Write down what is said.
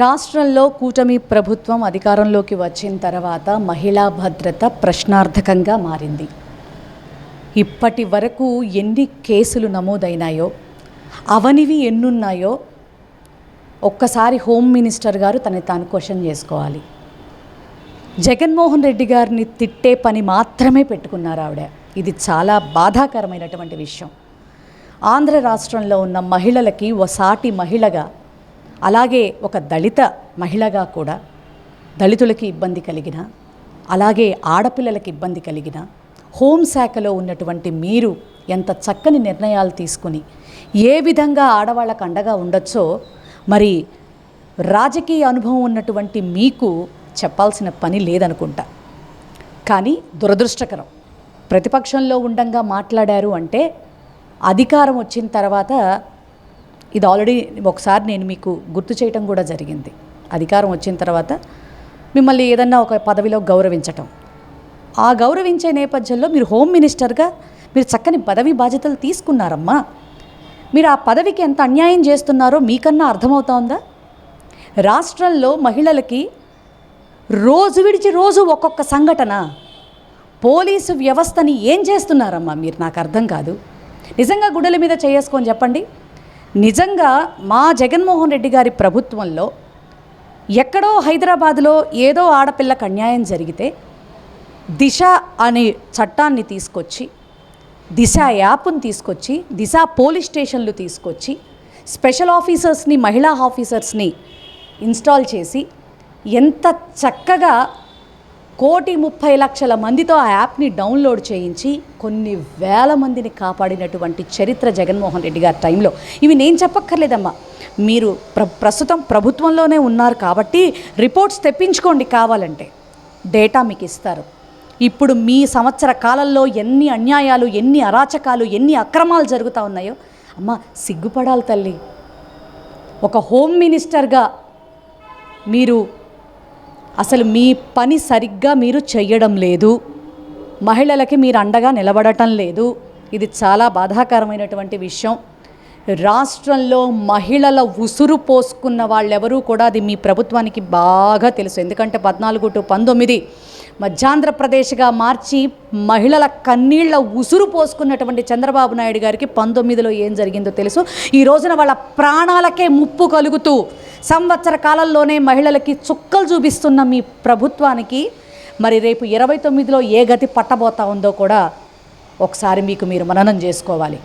రాష్ట్రంలో కూటమి ప్రభుత్వం అధికారంలోకి వచ్చిన తర్వాత మహిళా భద్రత ప్రశ్నార్థకంగా మారింది. ఇప్పటి వరకు ఎన్ని కేసులు నమోదైనాయో, అవనివి ఎన్నున్నాయో ఒక్కసారి హోమ్ మినిస్టర్ గారు తనని తాను క్వశ్చన్ చేసుకోవాలి. జగన్మోహన్ రెడ్డి గారిని తిట్టే పని మాత్రమే పెట్టుకున్నారు ఆవిడ. ఇది చాలా బాధాకరమైనటువంటి విషయం. ఆంధ్ర రాష్ట్రంలో ఉన్న మహిళలకి ఓ సాటి మహిళగా, అలాగే ఒక దళిత మహిళగా కూడా దళితులకి ఇబ్బంది కలిగిన, అలాగే ఆడపిల్లలకి ఇబ్బంది కలిగిన హోంశాఖలో ఉన్నటువంటి మీరు ఎంత చక్కని నిర్ణయాలు తీసుకుని ఏ విధంగా ఆడవాళ్ళకు అండగా ఉండొచ్చో మరి రాజకీయ అనుభవం ఉన్నటువంటి మీకు చెప్పాల్సిన పని లేదనుకుంటా. కానీ దురదృష్టకరం, ప్రతిపక్షంలో ఉండంగా మాట్లాడారు అంటే అధికారం వచ్చిన తర్వాత ఇది ఆల్రెడీ ఒకసారి నేను మీకు గుర్తు చేయటం కూడా జరిగింది. అధికారం వచ్చిన తర్వాత మిమ్మల్ని ఏదన్నా ఒక పదవిలో గౌరవించటం, ఆ గౌరవించే నేపథ్యంలో మీరు హోమ్ మినిస్టర్గా మీరు చక్కని పదవి బాధ్యతలు తీసుకున్నారమ్మా. మీరు ఆ పదవికి ఎంత అన్యాయం చేస్తున్నారో మీకన్నా అర్థమవుతా ఉందా? రాష్ట్రంలో మహిళలకి రోజు విడిచి రోజు ఒక్కొక్క సంఘటన, పోలీసు వ్యవస్థని ఏం చేస్తున్నారమ్మా మీరు? నాకు అర్థం కాదు. నిజంగా గుడ్డల మీద చేసుకొని చెప్పండి. నిజంగా మా జగన్మోహన్ రెడ్డి గారి ప్రభుత్వంలో ఎక్కడో హైదరాబాద్లో ఏదో ఆడపిల్లకు అన్యాయం జరిగితే దిశ అనే చట్టాన్ని తీసుకొచ్చి, దిశ యాప్ని తీసుకొచ్చి, దిశ పోలీస్ స్టేషన్లు తీసుకొచ్చి, స్పెషల్ ఆఫీసర్స్ని, మహిళా ఆఫీసర్స్ని ఇన్స్టాల్ చేసి ఎంత చక్కగా 1,30,00,000 మందితో ఆ యాప్ని డౌన్లోడ్ చేయించి కొన్ని వేల మందిని కాపాడినటువంటి చరిత్ర జగన్మోహన్ రెడ్డి గారి టైంలో. ఇవి నేను చెప్పక్కర్లేదమ్మా, మీరు ప్రస్తుతం ప్రభుత్వంలోనే ఉన్నారు కాబట్టి రిపోర్ట్స్ తెప్పించుకోండి, కావాలంటే డేటా మీకు ఇస్తారు. ఇప్పుడు మీ సంవత్సర కాలంలో ఎన్ని అన్యాయాలు, ఎన్ని అరాచకాలు, ఎన్ని అక్రమాలు జరుగుతూ ఉన్నాయో అమ్మ సిగ్గుపడాలి తల్లి. ఒక హోమ్ మినిస్టర్గా మీరు అసలు మీ పని సరిగ్గా మీరు చెయ్యడం లేదు, మహిళలకి మీరు అండగా నిలబడటం లేదు. ఇది చాలా బాధాకరమైనటువంటి విషయం. రాష్ట్రంలో మహిళల ఉసురు పోసుకున్న వాళ్ళెవరూ కూడా అది మీ ప్రభుత్వానికి బాగా తెలుసు. ఎందుకంటే 14 to 19 మధ్యాంధ్రప్రదేశ్గా మార్చి మహిళల కన్నీళ్ల ఉసురు పోసుకున్నటువంటి చంద్రబాబు నాయుడు గారికి 19లో ఏం జరిగిందో తెలుసు. ఈ రోజున వాళ్ళ ప్రాణాలకే ముప్పు కలుగుతూ సంవత్సర కాలంలోనే మహిళలకి చుక్కలు చూపిస్తున్న మీ ప్రభుత్వానికి మరి రేపు 29లో ఏ గతి పట్టబోతా ఉందో కూడా ఒకసారి మీరు మననం చేసుకోవాలి.